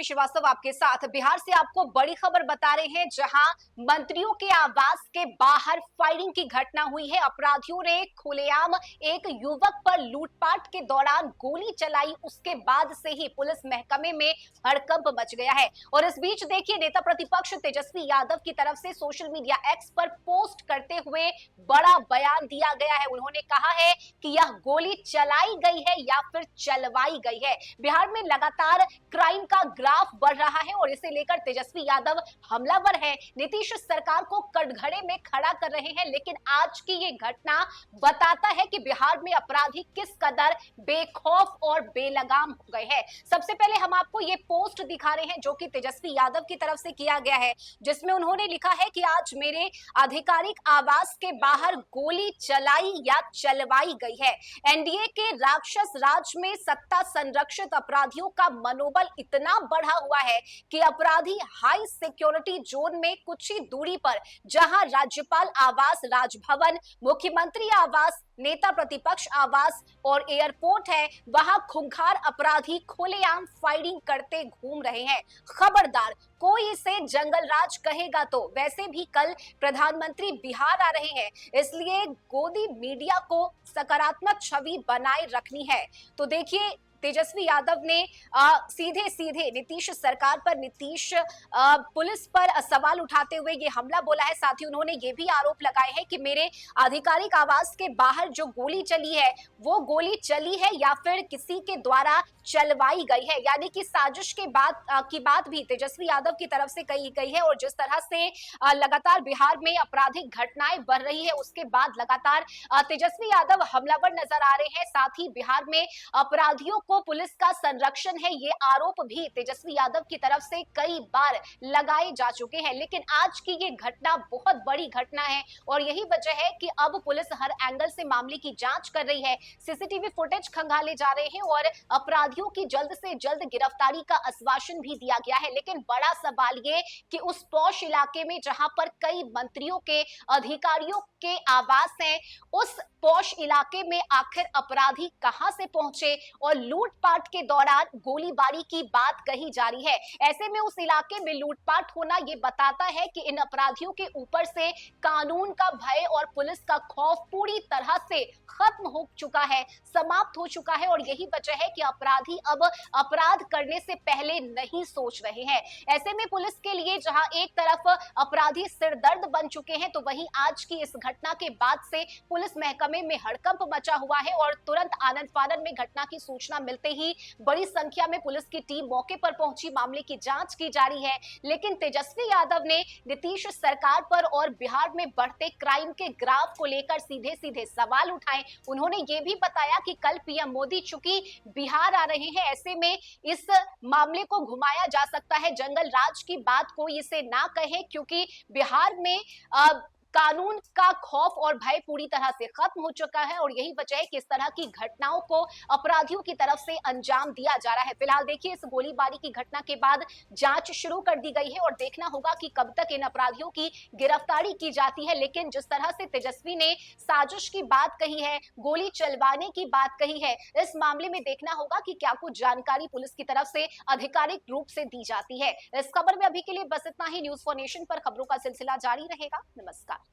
श्रीवास्तव आपके साथ। बिहार से आपको बड़ी खबर बता रहे हैं, जहां मंत्रियों के आवास के बाहर फायरिंग की घटना हुई है। अपराधियों ने खुलेआम एक युवक पर लूटपाट के दौरान गोली चलाई। उसके बाद से ही पुलिस महकमे में हड़कंप मच गया है। और इस बीच देखिए, नेता प्रतिपक्ष तेजस्वी यादव की तरफ से सोशल मीडिया एक्स पर पोस्ट करते हुए बड़ा बयान दिया गया है। उन्होंने कहा है कि यह गोली चलाई गई है या फिर चलवाई गई है। बिहार में लगातार क्राइम का ग्राफ बढ़ रहा है और इसे लेकर तेजस्वी यादव हमलावर है, नीतीश सरकार को कटघरे में खड़ा कर रहे हैं। लेकिन आज की ये घटना बताता है कि बिहार में अपराधी किस कदर बेखौफ और बेलगाम हो गए हैं। सबसे पहले हम आपको ये पोस्ट दिखा रहे हैं जो कि तेजस्वी यादव की तरफ से किया गया है, जिसमें उन्होंने लिखा है कि आज मेरे आधिकारिक आवास के बाहर गोली चलाई या चलवाई गई है। एनडीए के राक्षस राज में सत्ता संरक्षित अपराधियों का मनोबल इतना बढ़ा हुआ है कि अपराधी हाई सिक्योरिटी जोन में कुछ ही दूरी पर, जहां राज्यपाल आवास, राजभवन, मुख्यमंत्री आवास, नेता प्रतिपक्ष आवास और एयरपोर्ट है, वहां खूंखार अपराधी खुलेआम फायरिंग करते घूम रहे हैं। खबरदार, कोई इसे जंगल राज कहेगा तो। वैसे भी कल प्रधानमंत्री बिहार आ रहे हैं, इसलिए गोदी मीडिया को सकारात्मक छवि बनाए रखनी है। तो देखिए, तेजस्वी यादव ने सीधे सीधे नीतीश सरकार पर, नीतीश पुलिस पर सवाल उठाते हुए ये हमला बोला है। साथ ही उन्होंने ये भी आरोप लगाए हैं कि मेरे आधिकारिक आवास के बाहर जो गोली चली है, वो गोली चली है या फिर किसी के द्वारा चलवाई गई है। यानी कि साजिश के बात भी तेजस्वी यादव की तरफ से कही गई है। और जिस तरह से लगातार बिहार में आपराधिक घटनाएं बढ़ रही है, उसके बाद लगातार तेजस्वी यादव हमलावर नजर आ रहे हैं। साथ ही बिहार में अपराधियों को पुलिस का संरक्षण है, ये आरोप भी तेजस्वी यादव की तरफ से कई बार लगाए जा चुके हैं। लेकिन आज की ये घटना बहुत बड़ी घटना है और यही वजह है कि अब पुलिस हर एंगल से मामले की जांच कर रही है। सीसीटीवी फुटेज खंगाले जा रहे हैं और अपराधियों की जल्द से जल्द गिरफ्तारी का आश्वासन भी दिया गया है। लेकिन बड़ा सवाल ये कि उस पॉश इलाके में जहां पर कई मंत्रियों के, अधिकारियों के आवास हैं, उस पॉश इलाके में आखिर अपराधी कहां से पहुंचे और लूटपाट के दौरान गोलीबारी की बात कही जा रही है। ऐसे में उस इलाके में लूटपाट होना ये बताता है कि इन अपराधियों के ऊपर से कानून का भय और पुलिस का खौफ पूरी तरह से खत्म हो चुका है, समाप्त हो चुका है। और यही वजह है कि अपराधी अब अपराध करने से पहले नहीं सोच रहे हैं। ऐसे में पुलिस के लिए जहां एक तरफ अपराधी सिरदर्द बन चुके हैं, तो वहीं आज की इस घटना के बाद से पुलिस महकमे में हड़कंप मचा हुआ है। और तुरंत आनन फानन में घटना की सूचना मिलते ही बड़ी संख्या में पुलिस की टीम मौके पर पहुंची, मामले की जांच की जा रही है। लेकिन तेजस्वी यादव ने नीतीश सरकार पर और बिहार में बढ़ते क्राइम के ग्राफ को लेकर सीधे सीधे सवाल उठाए। उन्होंने ये भी बताया कि कल पीएम मोदी चूंकि बिहार आ रहे हैं, ऐसे में इस मामले को घुमाया जा सकता है, जंगल राज की बात कोई इसे ना कहे, क्योंकि बिहार में कानून का खौफ और भय पूरी तरह से खत्म हो चुका है। और यही वजह है कि इस तरह की घटनाओं को अपराधियों की तरफ से अंजाम दिया जा रहा है। फिलहाल देखिए, इस गोलीबारी की घटना के बाद जांच शुरू कर दी गई है और देखना होगा कि कब तक इन अपराधियों की गिरफ्तारी की जाती है। लेकिन जिस तरह से तेजस्वी ने साजिश की बात कही है, गोली चलवाने की बात कही है, इस मामले में देखना होगा कि क्या कुछ जानकारी पुलिस की तरफ से आधिकारिक रूप से दी जाती है। इस खबर में अभी के लिए बस इतना ही। न्यूज़4नेशन पर खबरों का सिलसिला जारी रहेगा। नमस्कार।